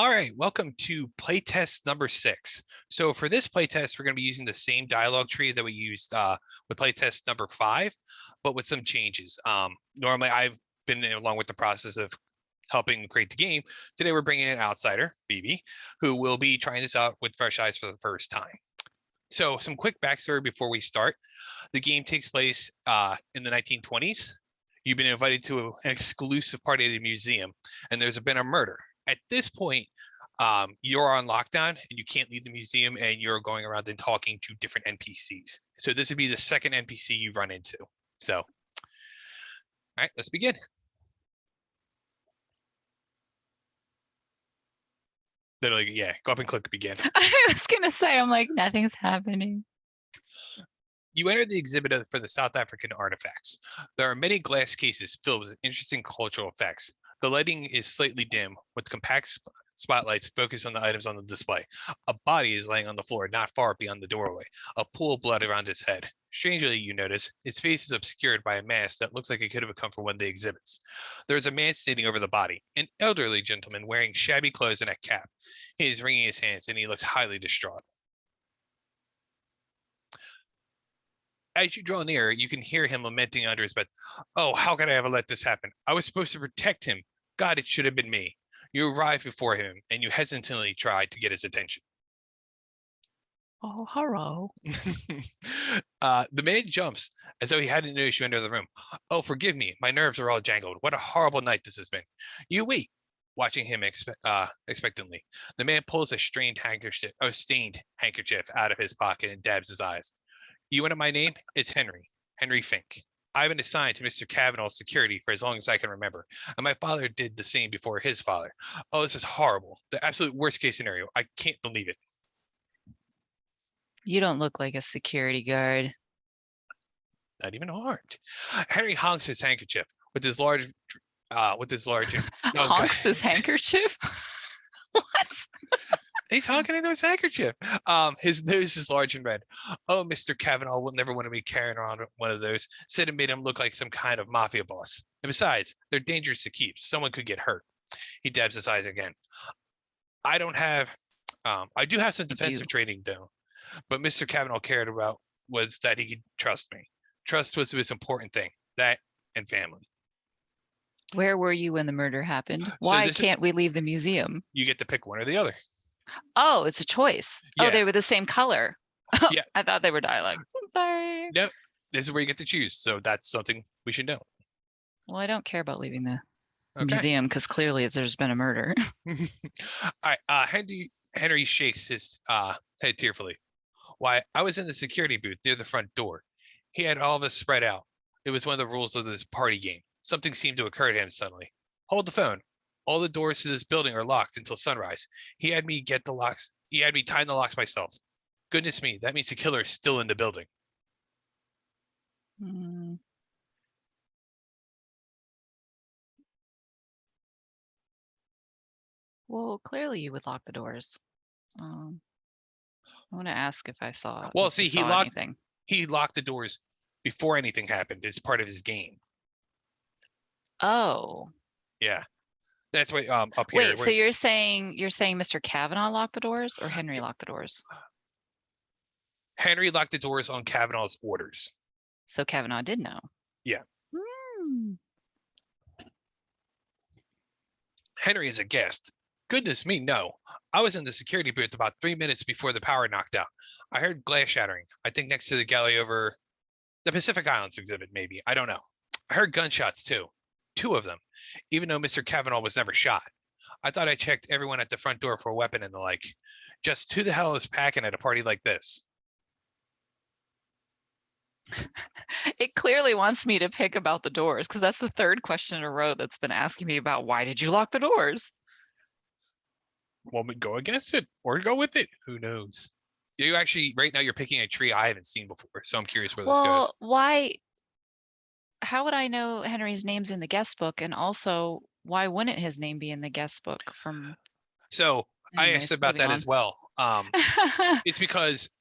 All right, welcome to playtest number 6. So for this playtest, we're going to be using the same dialogue tree that we used with playtest number 5, but with some changes. Normally, I've been along with the process of helping create the game. Today, we're bringing in an outsider, Phoebe, who will be trying this out with fresh eyes for the first time. So some quick backstory before we start. The game takes place in the 1920s. You've been invited to an exclusive party at a museum, and there's been a murder. At this point, you're on lockdown and you can't leave the museum, and you're going around and talking to different NPCs. So this would be the second NPC you run into. So, all right, let's begin. Literally, yeah, go up and click begin. I was gonna say, I'm like, nothing's happening. You enter the exhibit for the South African artifacts. There are many glass cases filled with interesting cultural effects. The lighting is slightly dim, with compact spotlights focused on the items on the display. A body is laying on the floor not far beyond the doorway, a pool of blood around his head. Strangely, you notice, his face is obscured by a mask that looks like it could have come from one of the exhibits. There is a man standing over the body, an elderly gentleman wearing shabby clothes and a cap. He is wringing his hands and he looks highly distraught. As you draw near, you can hear him lamenting under his breath. Oh, how could I ever let this happen? I was supposed to protect him. God, it should have been me. You arrived before him, and you hesitantly tried to get his attention. Oh, hello. The man jumps as though he hadn't noticed you enter the room. Oh, forgive me. My nerves are all jangled. What a horrible night this has been. You wait, watching him expectantly. The man pulls a stained handkerchief out of his pocket and dabs his eyes. You want my name? It's Henry Fink. I've been assigned to Mr. Kavanaugh's security for as long as I can remember, and my father did the same before his father. Oh, this is horrible. The absolute worst case scenario. I can't believe it. You don't look like a security guard. Not even armed. Henry honks his handkerchief with his large Honks his handkerchief? What? He's honking into his handkerchief. His nose is large and red. Oh, Mr. Kavanaugh will never want to be carrying around one of those. Said it made him look like some kind of mafia boss. And besides, they're dangerous to keep. Someone could get hurt. He dabs his eyes again. I do have some defensive training though. But Mr. Kavanaugh cared about was that he could trust me. Trust was the most important thing. That and family. Where were you when the murder happened? Why can't we leave the museum? You get to pick one or the other. Oh, it's a choice. Yeah. Oh, they were the same color. Yeah. I thought they were dialogue. I'm sorry. No, this is where you get to choose. So that's something we should know. Well, I don't care about leaving the museum because clearly there's been a murder. All right. Henry shakes his head tearfully. Why, I was in the security booth near the front door. He had all of us spread out. It was one of the rules of this party game. Something seemed to occur to him suddenly. Hold the phone. All the doors to this building are locked until sunrise. He had me get the locks. He had me tie the locks myself. Goodness me, that means the killer is still in the building. Well, clearly you would lock the doors. I want to ask if I saw. Well, see, he locked the doors before anything happened. It's part of his game. Oh. Yeah. That's what up here. Wait, so you're saying Mr. Kavanaugh locked the doors or Henry locked the doors? Henry locked the doors on Kavanaugh's orders. So Kavanaugh did know. Yeah. Henry is a guest. Goodness me, no. I was in the security booth about 3 minutes before the power knocked out. I heard glass shattering. I think next to the galley over the Pacific Islands exhibit, maybe. I don't know. I heard gunshots too. 2 of them, even though Mr. Kavanaugh was never shot. I thought I checked everyone at the front door for a weapon and the like. Just who the hell is packing at a party like this? It clearly wants me to pick about the doors because that's the 3rd question in a row that's been asking me about why did you lock the doors? Well, we go against it or go with it. Who knows? You actually, right now, you're picking a tree I haven't seen before, so I'm curious where this goes. Why? How would I know Henry's name's in the guest book, and also why wouldn't his name be in the guest book from? So I asked about that as well. It's because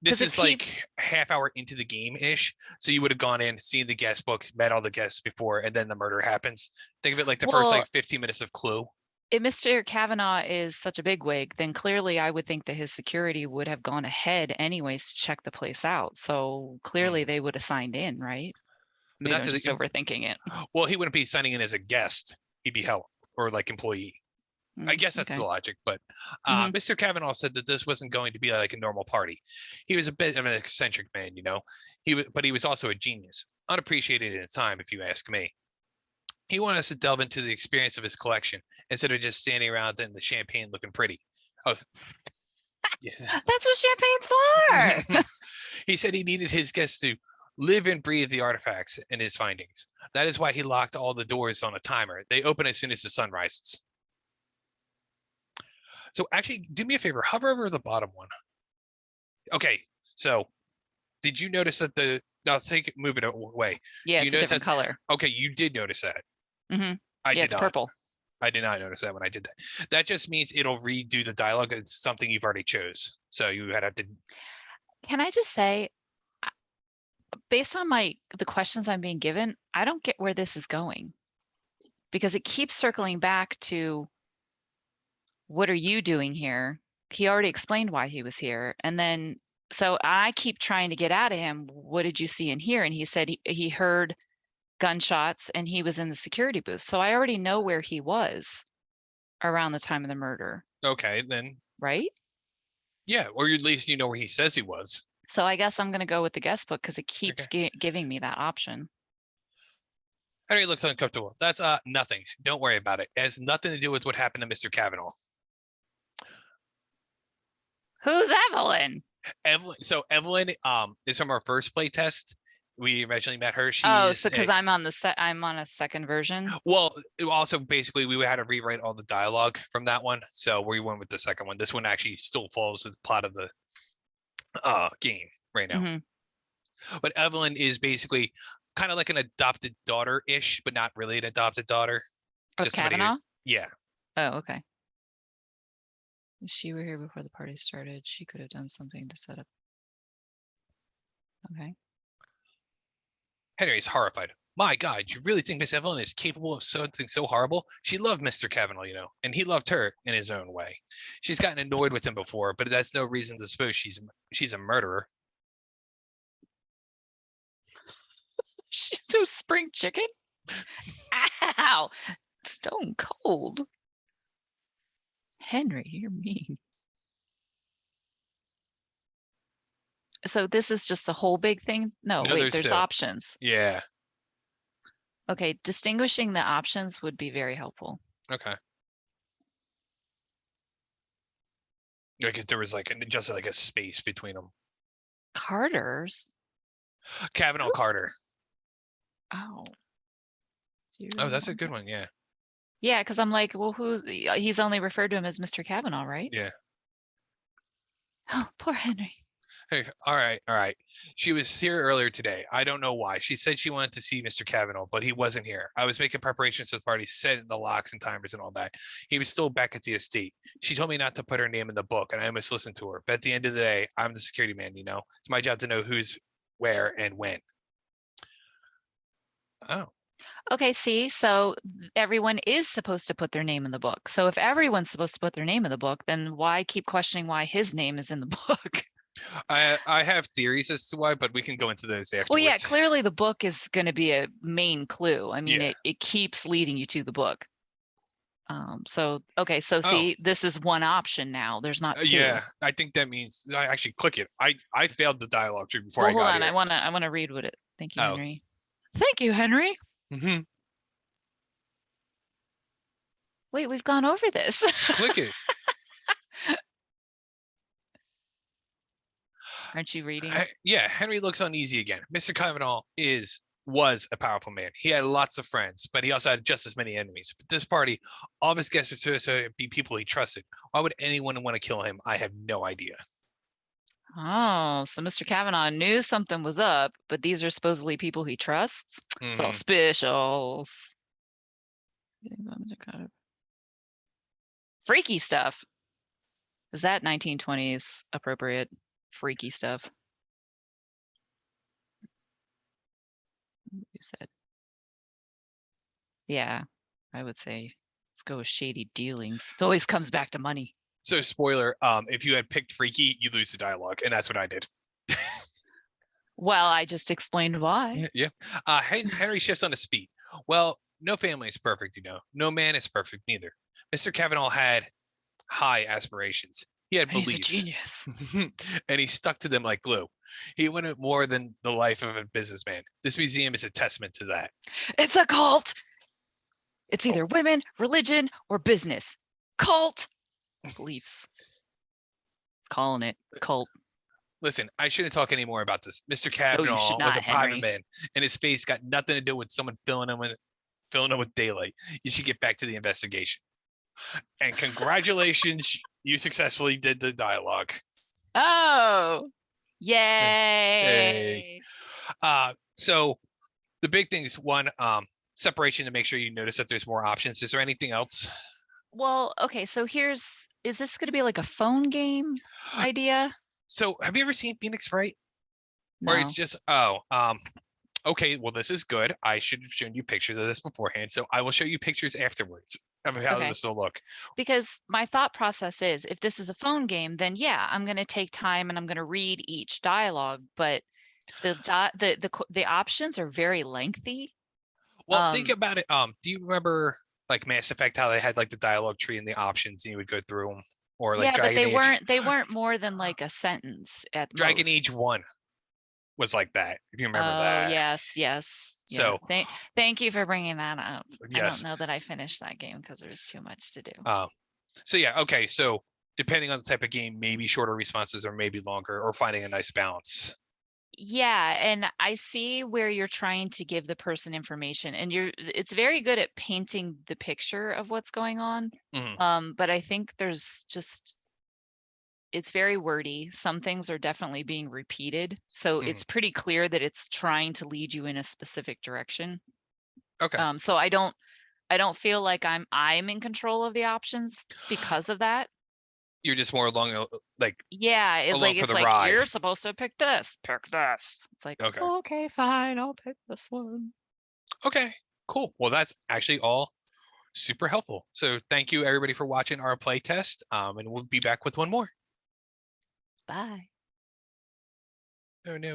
this is like half hour into the game ish, so you would have gone in, seen the guest book, met all the guests before, and then the murder happens. Think of it like the first like 15 minutes of Clue. if Mr. Kavanaugh is such a bigwig, then clearly I would think that his security would have gone ahead anyways to check the place out. So clearly Mm. they would have signed in, right? But Maybe not I'm to just the, overthinking it. well, he wouldn't be signing in as a guest. He'd be help or like employee. I guess that's Okay. the logic, but hmm Mr. Kavanaugh said that this wasn't going to be like a normal party. He was a bit of an eccentric man, you know. But he was also a genius, unappreciated at the time, if you ask me. He wanted us to delve into the experience of his collection instead of just standing around in the champagne looking pretty. Oh, yeah. That's what champagne's for. He said he needed his guests to live and breathe the artifacts and his findings. That is why he locked all the doors on a timer. They open as soon as the sun rises. So actually, do me a favor, hover over the bottom one. Okay, so did you notice that the now move it away? Yeah, Do you it's a notice different that? color. Okay, you did notice that. hmm I Yeah, did it's not. purple. I did not notice that when I did that. That just means it'll redo the dialogue. It's something you've already chose. So you had to. Can I just say, I- based on the questions I'm being given, I don't get where this is going because it keeps circling back to what are you doing here? He already explained why he was here. And then, so I keep trying to get out of him, what did you see and hear? And he said he heard gunshots and he was in the security booth. So I already know where he was around the time of the murder, Okay, then right? yeah, or at least you know where he says he was. So I guess I'm going to go with the guest book because it keeps Okay. giving me that option. Henry looks uncomfortable. That's nothing. Don't worry about it. It has nothing to do with what happened to Mr. Kavanaugh. Who's Evelyn? Evelyn. So Evelyn is from our first play test. We originally met her. She Oh, is so because a I'm on a second version. well. Also, basically, we had to rewrite all the dialogue from that one, so we went with the second one. This one actually still follows the plot of the game right now. hmm But Evelyn is basically kind of like an adopted daughter ish, but not really an adopted daughter. Of Just somebody. Kavanaugh? Yeah. Oh, okay. If she were here before the party started, she could have done something to set up. Okay. Henry's horrified. My God, you really think Miss Evelyn is capable of something so horrible? She loved Mr. Kavanaugh, you know, and he loved her in his own way. She's gotten annoyed with him before, but that's no reason to suppose she's a murderer. She's so spring chicken. Ow! Stone cold. Henry, you're mean. So this is just a whole big thing? No, No, wait, there's there's still. options. Yeah. Okay, distinguishing the options would be very helpful. Okay. Like if there was like just like a space between them. Carter's? Kavanaugh Who's- Carter. Oh. Oh, that's a good one. Yeah. Yeah, because I'm like, well, he's only referred to him as Mr. Kavanaugh, right? Yeah. Oh, poor Henry. Hey, all right, all right. She was here earlier today. I don't know why. She said she wanted to see Mr. Kavanaugh, but he wasn't here. I was making preparations for the party, setting the locks and timers and all that. He was still back at the estate. She told me not to put her name in the book, and I almost listened to her. But at the end of the day, I'm the security man, you know. It's my job to know who's where and when. Oh, Okay, see, so everyone is supposed to put their name in the book. So if everyone's supposed to put their name in the book, then why keep questioning why his name is in the book? I have theories as to why, but we can go into those Well, yeah, afterwards. clearly the book is going to be a main clue. I mean, Yeah. it keeps leading you to the book. So, okay, so Oh, see, this is one option now. There's not two. yeah. I think that means I actually click it. I failed the dialogue tree before Well, I hold got on. here. I wanna read what it. Thank you, Oh. Henry. Thank you, Henry. Hmm. Wait, we've gone over this. Click it. Aren't you reading? Yeah, Henry looks uneasy again. Mr. Kavanaugh was a powerful man. He had lots of friends, but he also had just as many enemies. But this party, all of his guests are supposed to be people he trusted. Why would anyone want to kill him? I have no idea. Oh, so Mr. Kavanaugh knew something was up, but these are supposedly people he trusts. Mhm. Suspicious. Freaky stuff. Is that 1920s appropriate? Freaky stuff. You said. Yeah, I would say Let's go with shady dealings. It always comes back to money. So spoiler, if you had picked Freaky, you lose the dialogue, and that's what I did. Well, I just explained why. Yeah. Henry shifts on his feet. Well, no family is perfect, you know. No man is perfect neither. Mr. Kavanaugh had high aspirations. He had And he's a beliefs, genius. and he stuck to them like glue. He wanted more than the life of a businessman. This museum is a testament to that. It's a cult. It's either women, religion, or business. Cult beliefs. Calling it cult. Listen, I shouldn't talk anymore about this. Mr. No, you Kavanaugh should was not, a private Henry. man, and his face got nothing to do with someone filling him with daylight. You should get back to the investigation. And congratulations, you successfully did the dialogue. Oh, Hey. yay. So the big thing is one, separation to make sure you notice that there's more options. Is there anything else? Well, okay, so is this going to be like a phone game idea? So have you ever seen Phoenix Wright? Or No. it's just, okay, well, this is good. I should have shown you pictures of this beforehand. So I will show you pictures afterwards of how Okay. this will look. Because my thought process is if this is a phone game, then yeah, I'm going to take time and I'm going to read each dialogue, but the options are very lengthy. Well, think about it. Do you remember like Mass Effect, how they had like the dialogue tree and the options and you would go through them? Or like Yeah, but Dragon Age? they weren't more than like a sentence at Dragon Age most. 1 was like that, if you remember Oh, that. yes, yes. Yeah. So Thank you for bringing that up. I don't yes. know that I finished that game because there was too much to do. So yeah, okay. So depending on the type of game, maybe shorter responses or maybe longer, or finding a nice balance. Yeah, and I see where you're trying to give the person information and it's very good at painting the picture of what's going on. Mhm. But I think it's very wordy. Some things are definitely being repeated. So Mhm. it's pretty clear that it's trying to lead you in a specific direction. Okay. So I don't feel like I'm in control of the options because of that. You're just more along like Yeah, along for it's the like ride. you're supposed to pick this, pick this. It's like, Okay. okay, fine, I'll pick this one. Okay. Cool. Well, that's actually all super helpful. So thank you everybody for watching our play test. And we'll be back with one more. Bye. Oh no.